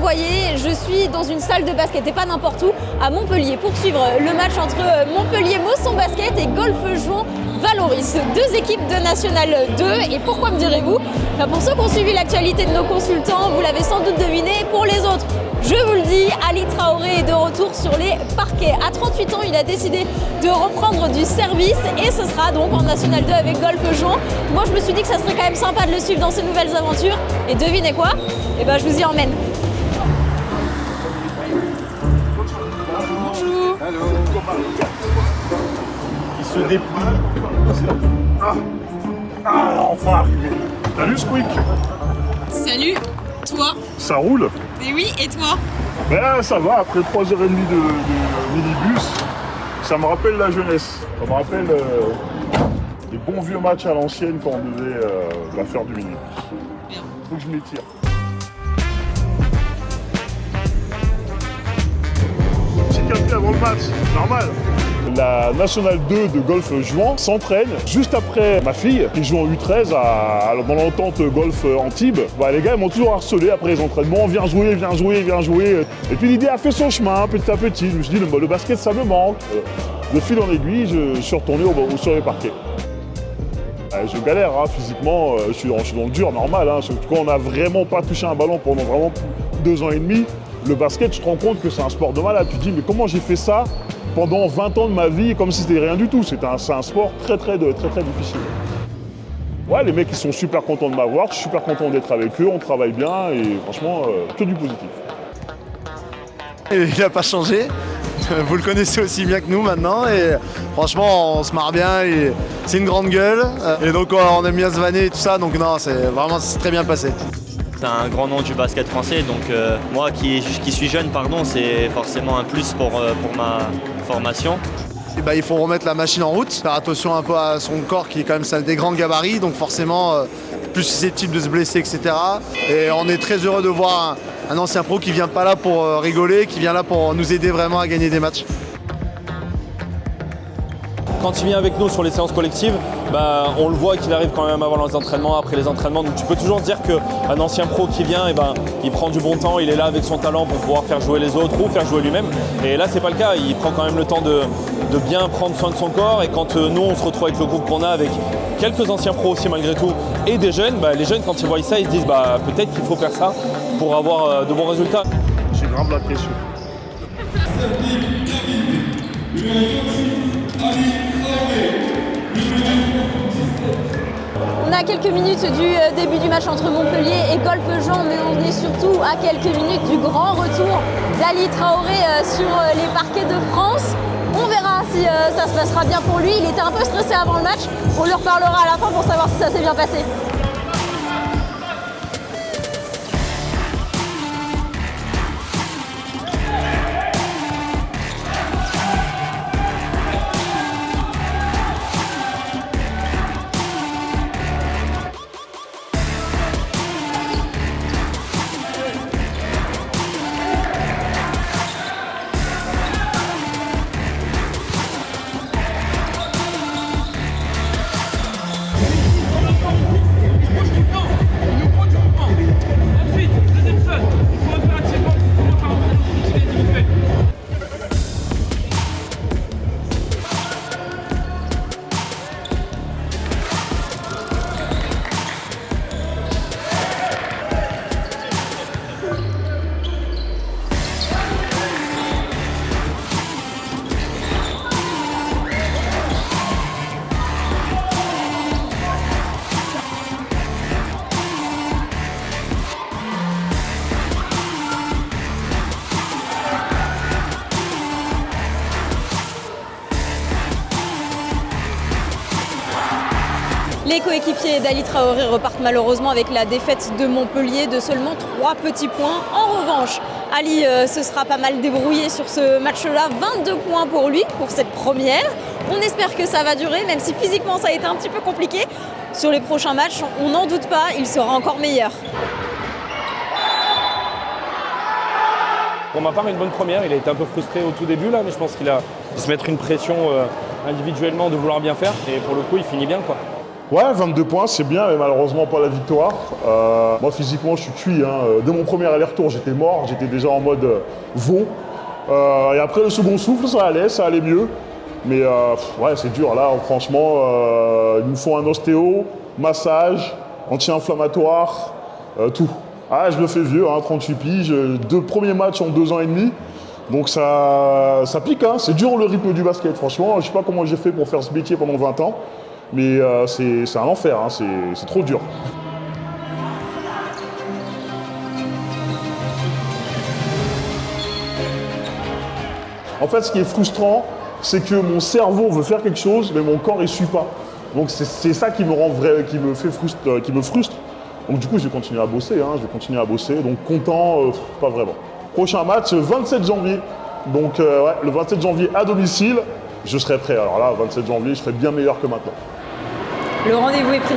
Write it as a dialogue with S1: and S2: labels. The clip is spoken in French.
S1: voyez, je suis dans une salle de basket et pas n'importe où, à Montpellier, pour suivre le match entre Montpellier Mosson Basket et Golf Juan Valoris, deux équipes de National 2. Et pourquoi me direz-vous? Pour ceux qui ont suivi l'actualité de nos consultants, vous l'avez sans doute deviné. Pour les autres, je vous le dis, Ali Traoré est de retour sur les parquets. À 38 ans, il a décidé de reprendre du service et ce sera donc en National 2 avec Golf Juan. Moi, je me suis dit que ça serait quand même sympa de le suivre dans ses nouvelles aventures. Et devinez quoi? Eh ben, je vous y emmène. Bonjour.
S2: Il se déplie. Enfin arrivé. Salut Squeak.
S3: Salut, toi?
S2: Ça roule?
S3: Mais oui, et toi?
S2: Ben ça va, après 3h30 de minibus, ça me rappelle la jeunesse. Ça me rappelle les bons vieux matchs à l'ancienne quand on devait faire du minibus.
S3: Bien.
S2: Faut que je m'étire. Petit café avant le match, normal. La National 2 de Golf Juan s'entraîne juste après ma fille qui joue en U13 dans l'entente Golf Antibes. Les gars ils m'ont toujours harcelé après les entraînements, viens jouer. Et puis l'idée a fait son chemin petit à petit. Je me suis dit le basket ça me manque. De fil en aiguille, je suis retourné sur les parquets. Je galère physiquement, je suis dans le dur, normal. Surtout quand on n'a vraiment pas touché un ballon pendant vraiment 2 ans et demi. Le basket, tu te rends compte que c'est un sport de malade. Tu te dis mais comment j'ai fait ça pendant 20 ans de ma vie comme si c'était rien du tout. C'est un sport très difficile. Ouais, les mecs ils sont super contents de m'avoir, je suis super content d'être avec eux, on travaille bien et franchement que du positif.
S4: Il n'a pas changé, vous le connaissez aussi bien que nous maintenant et franchement on se marre bien, c'est une grande gueule et donc on aime bien se vanner et tout ça, donc non, c'est très bien passé.
S5: C'est un grand nom du basket français, donc moi qui suis jeune, c'est forcément un plus pour ma formation.
S4: Et il faut remettre la machine en route, faire attention un peu à son corps qui est quand même des grands gabarits, donc forcément plus susceptible de se blesser, etc. Et on est très heureux de voir un ancien pro qui vient pas là pour rigoler, qui vient là pour nous aider vraiment à gagner des matchs.
S6: Quand il vient avec nous sur les séances collectives, on le voit qu'il arrive quand même avant les entraînements, après les entraînements. Donc tu peux toujours dire qu'un ancien pro qui vient, il prend du bon temps, il est là avec son talent pour pouvoir faire jouer les autres ou faire jouer lui-même. Et là, c'est pas le cas. Il prend quand même le temps de bien prendre soin de son corps. Et quand nous, on se retrouve avec le groupe qu'on a, avec quelques anciens pros aussi malgré tout, et des jeunes, les jeunes, quand ils voient ça, ils se disent peut-être qu'il faut faire ça pour avoir de bons résultats.
S2: J'ai grave la pression.
S1: On est à quelques minutes du début du match entre Montpellier et Golf Juan, mais on est surtout à quelques minutes du grand retour d'Ali Traoré sur les parquets de France. On verra si ça se passera bien pour lui. Il était un peu stressé avant le match. On lui reparlera à la fin pour savoir si ça s'est bien passé. Les coéquipiers d'Ali Traoré repartent malheureusement avec la défaite de Montpellier de seulement 3 petits points. En revanche, Ali se sera pas mal débrouillé sur ce match-là. 22 points pour lui, pour cette première. On espère que ça va durer, même si physiquement ça a été un petit peu compliqué. Sur les prochains matchs, on n'en doute pas, il sera encore meilleur.
S6: Pour ma part, une bonne première. Il a été un peu frustré au tout début, là, mais je pense qu'il a dû se mettre une pression individuellement de vouloir bien faire. Et pour le coup, il finit bien, quoi.
S2: Ouais, 22 points, c'est bien, mais malheureusement pas la victoire. Moi, physiquement, je suis cuit. Dès mon premier aller-retour, j'étais mort, j'étais déjà en mode veau. Et après le second souffle, ça allait mieux. Mais ouais, c'est dur. Là, franchement, il nous faut un ostéo, massage, anti-inflammatoire, tout. Ah, je me fais vieux, 38 piges, 2 premiers matchs en 2 ans et demi. Donc ça pique, c'est dur le rythme du basket, franchement. Je sais pas comment j'ai fait pour faire ce métier pendant 20 ans. Mais c'est un enfer, c'est trop dur. En fait, ce qui est frustrant, c'est que mon cerveau veut faire quelque chose, mais mon corps ne suit pas. Donc c'est ça qui me rend vrai, qui me frustre. Donc du coup, je vais continuer à bosser, Donc content, pas vraiment. Prochain match, 27 janvier. Donc ouais, le 27 janvier à domicile, je serai prêt. Alors là, 27 janvier, je serai bien meilleur que maintenant.
S1: Le rendez-vous est pris.